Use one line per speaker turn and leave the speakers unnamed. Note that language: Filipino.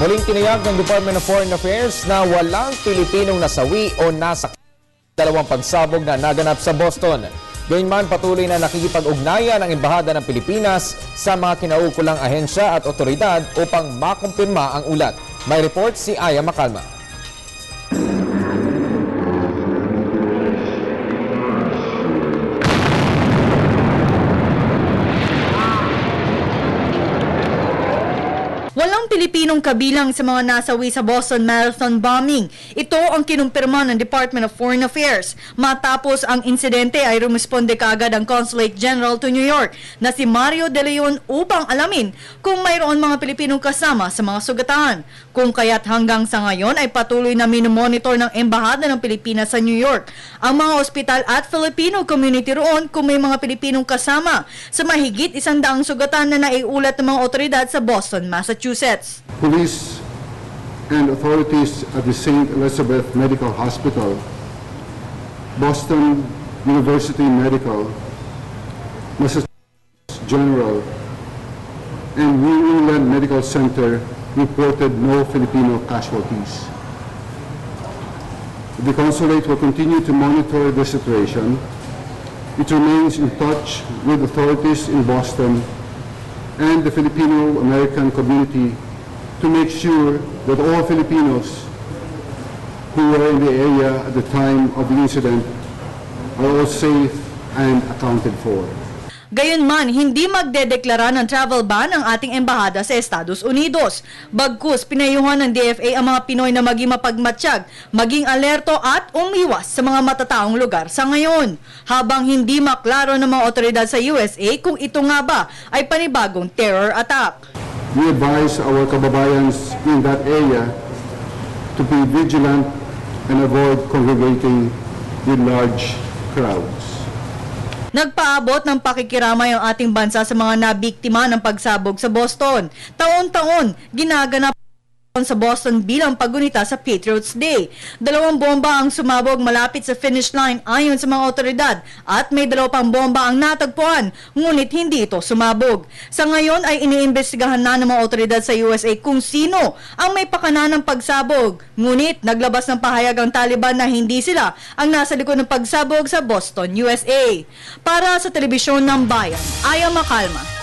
Muling tinayag ng Department of Foreign Affairs na walang Pilipinong nasawi o nasa dalawang pagsabog na naganap sa Boston. Gayunman, patuloy na nakikipag-ugnayan ang Embahada ng Pilipinas sa mga kinaukulang ahensya at otoridad upang makumpirma ang ulat. May report si Aya Macalma.
Walang Pilipinong kabilang sa mga nasawi sa Boston Marathon bombing. Ito ang kinumpirma ng Department of Foreign Affairs. Matapos ang insidente ay rumisponde kaagad ang Consulate General to New York na si Mario De Leon upang alamin kung mayroon mga Pilipinong kasama sa mga sugatan. Kung kaya't hanggang sa ngayon ay patuloy na minomonitor ng Embahada ng Pilipinas sa New York ang mga ospital at Filipino community roon kung may mga Pilipinong kasama sa mahigit 100 sugatan na naiulat ng mga otoridad sa Boston, Massachusetts.
Police and authorities at the St. Elizabeth Medical Hospital, Boston University Medical, Massachusetts General, and New England Medical Center reported no Filipino casualties. The consulate will continue to monitor the situation. It remains in touch with authorities in Boston and the Filipino-American community to make sure that all Filipinos who were in the area at the time of the incident are all safe and accounted for.
Gayunman, hindi magdedeklara ng travel ban ang ating embahada sa Estados Unidos. Bagkus, pinayuhan ng DFA ang mga Pinoy na maging mapagmatsyag, maging alerto at umiwas sa mga matataong lugar sa ngayon. Habang hindi maklaro ng mga otoridad sa USA kung ito nga ba ay panibagong terror attack.
We advise our kababayans in that area to be vigilant and avoid congregating with large crowds.
Nagpaabot ng pakikiramay ang ating bansa sa mga nabiktima ng pagsabog sa Boston. Taon-taon, ginaganap sa Boston bilang paggunita sa Patriots Day. 2 bomba ang sumabog malapit sa finish line ayon sa mga otoridad at may 2 pang bomba ang natagpuan, ngunit hindi ito sumabog. Sa ngayon ay iniimbestigahan na ng mga otoridad sa USA kung sino ang may pakana ng pagsabog. Ngunit naglabas ng pahayag ang Taliban na hindi sila ang nasa likod ng pagsabog sa Boston, USA. Para sa Telebisyon ng Bayan, Aya Macalma.